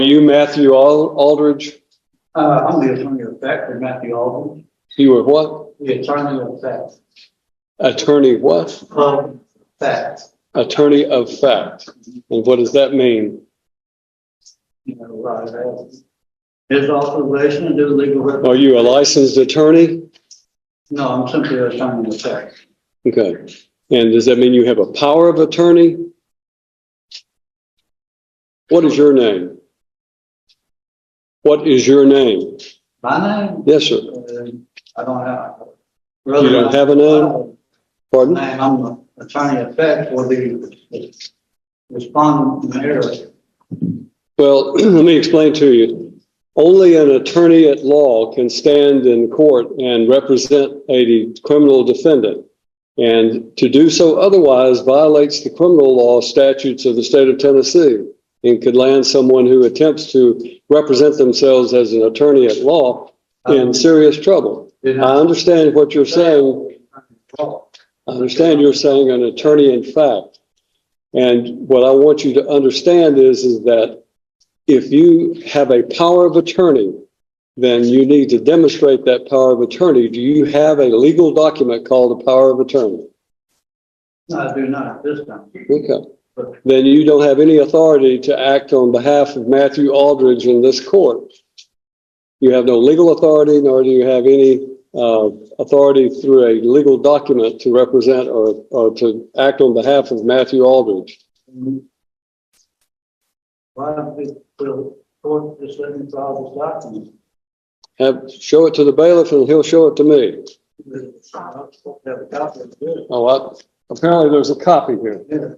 Are you Matthew Aldridge? I'm the attorney of fact for Matthew Aldridge. You were what? The attorney of fact. Attorney what? Of fact. Attorney of fact. And what does that mean? You know, his authorization to do legal representation. Are you a licensed attorney? No, I'm simply an attorney of fact. Okay. And does that mean you have a power of attorney? What is your name? What is your name? My name? Yes, sir. I don't have. You don't have a name? Pardon? I'm the attorney of fact for the respondent in the area. Well, let me explain to you. Only an attorney at law can stand in court and represent a criminal defendant. And to do so otherwise violates the criminal law statutes of the state of Tennessee and could land someone who attempts to represent themselves as an attorney at law in serious trouble. I understand what you're saying. I understand you're saying an attorney in fact. And what I want you to understand is that if you have a power of attorney, then you need to demonstrate that power of attorney. Do you have a legal document called a power of attorney? No, I do not at this time. Okay. Then you don't have any authority to act on behalf of Matthew Aldridge in this court. You have no legal authority, nor do you have any authority through a legal document to represent or to act on behalf of Matthew Aldridge. Why don't the court just let me file this document? Show it to the bailiff and he'll show it to me. Apparently there's a copy here. Yeah.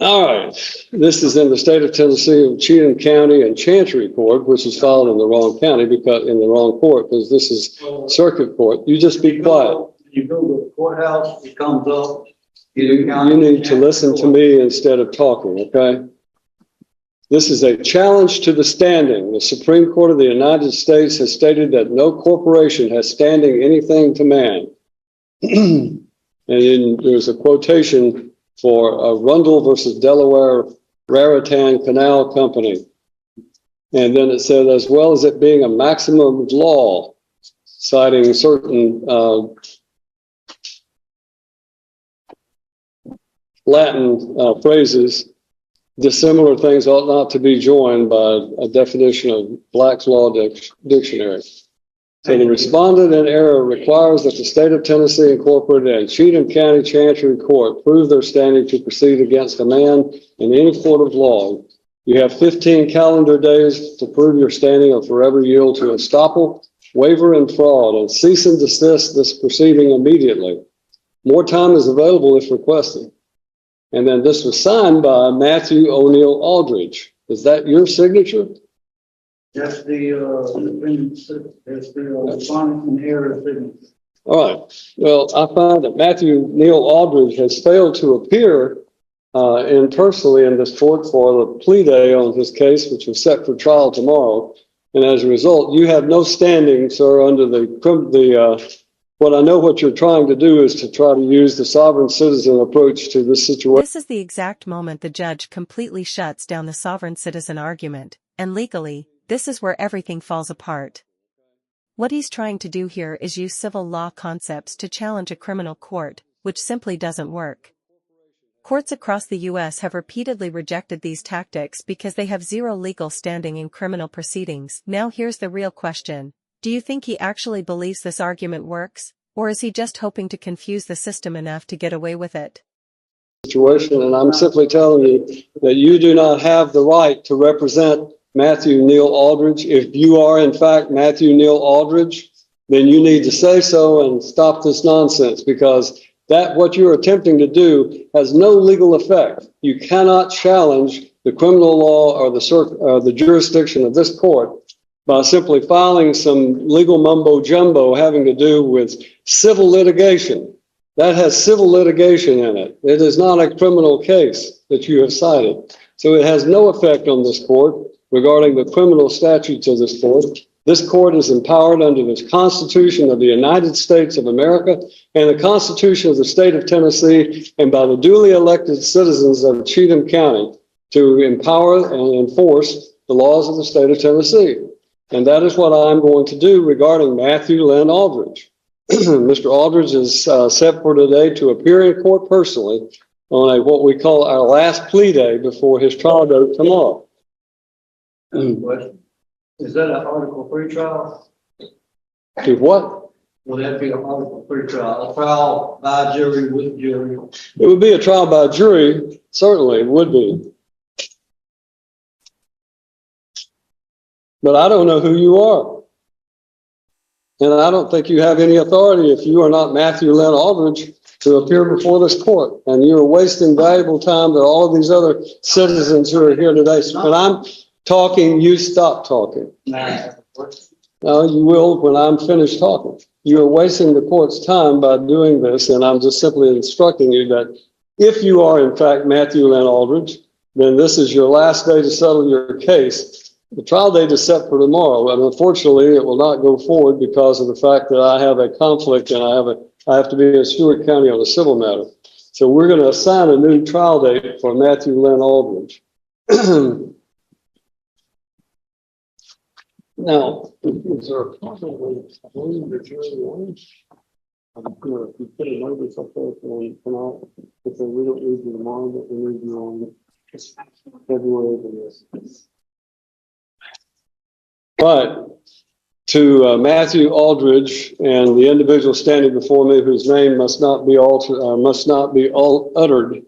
All right. This is in the state of Tennessee of Cheatham County and Chancery Court, which is filed in the wrong county because in the wrong court, because this is circuit court. You just be quiet. You go to the courthouse, it comes up. You need to listen to me instead of talking, okay? This is a challenge to the standing. The Supreme Court of the United States has stated that no corporation has standing anything to man. And then there's a quotation for Rundle versus Delaware Raritan Canal Company. And then it said, as well as it being a maximum of law, citing certain Latin phrases, dissimilar things ought not to be joined by a definition of Black's Law Dictionary. So the respondent in error requires that the state of Tennessee Incorporated and Cheatham County Chancery Court prove their standing to proceed against a man in any court of law. You have 15 calendar days to prove your standing or forever yield to estoppel, waiver, and fraud, and cease and desist this proceeding immediately. More time is available if requested. And then this was signed by Matthew O'Neill Aldridge. Is that your signature? That's the respondent in error signature. All right. Well, I find that Matthew Neal Aldridge has failed to appear personally in this court for the plea day on his case, which is set for trial tomorrow. And as a result, you have no standing, sir, under what I know what you're trying to do is to try to use the sovereign citizen approach to this situation. This is the exact moment the judge completely shuts down the sovereign citizen argument, and legally, this is where everything falls apart. What he's trying to do here is use civil law concepts to challenge a criminal court, which simply doesn't work. Courts across the U.S. have repeatedly rejected these tactics because they have zero legal standing in criminal proceedings. Now here's the real question. Do you think he actually believes this argument works, or is he just hoping to confuse the system enough to get away with it? And I'm simply telling you that you do not have the right to represent Matthew Neal Aldridge. If you are in fact Matthew Neal Aldridge, then you need to say so and stop this nonsense, because that what you're attempting to do has no legal effect. You cannot challenge the criminal law or the jurisdiction of this court by simply filing some legal mumbo jumbo having to do with civil litigation. That has civil litigation in it. It is not a criminal case that you have cited. So it has no effect on this court regarding the criminal statutes of this court. This court is empowered under the Constitution of the United States of America and the Constitution of the state of Tennessee and by the duly elected citizens of Cheatham County to empower and enforce the laws of the state of Tennessee. And that is what I'm going to do regarding Matthew Lynn Aldridge. Mr. Aldridge is set for today to appear in court personally on what we call our last plea day before his trial date tomorrow. Question. Is that an article 3 trial? To what? Will that be an article 3 trial? A trial by jury with jury? It would be a trial by jury. Certainly it would be. But I don't know who you are. And I don't think you have any authority if you are not Matthew Lynn Aldridge to appear before this court. And you're wasting valuable time to all of these other citizens who are here today. So when I'm talking, you stop talking. No, you will when I'm finished talking. You're wasting the court's time by doing this, and I'm just simply instructing you that if you are in fact Matthew Lynn Aldridge, then this is your last day to settle your case. The trial date is set for tomorrow, and unfortunately it will not go forward because of the fact that I have a conflict and I have to be in Stewart County on a civil matter. So we're going to assign a new trial date for Matthew Lynn Aldridge. Now, is there a possible the jury warrants? I'm going to put a notice up there for tonight. If we don't need you tomorrow, but we need you on February the But to Matthew Aldridge and the individual standing before me, whose name must not be uttered,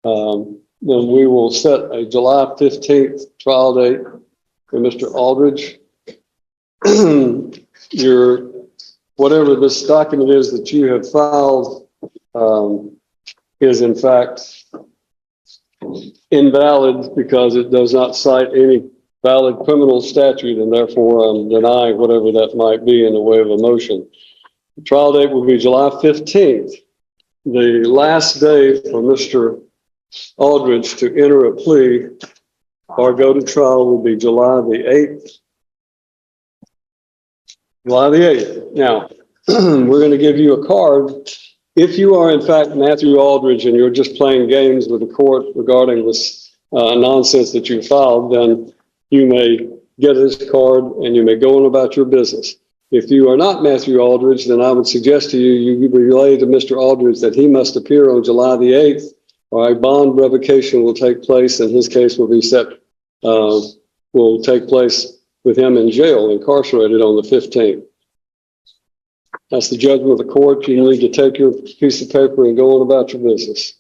then we will set a July 15th trial date for Mr. Aldridge. Whatever this document is that you have filed is in fact invalid because it does not cite any valid criminal statute, and therefore I'm denying whatever that might be in the way of a motion. The trial date will be July 15th. The last day for Mr. Aldridge to enter a plea or go to trial will be July the 8th. July the 8th. Now, we're going to give you a card. If you are in fact Matthew Aldridge and you're just playing games with the court regarding this nonsense that you filed, then you may get this card and you may go on about your business. If you are not Matthew Aldridge, then I would suggest to you, you relay to Mr. Aldridge that he must appear on July the 8th or a bond revocation will take place and his case will be will take place with him in jail, incarcerated on the 15th. That's the judgment of the court. You need to take your piece of paper and go on about your business.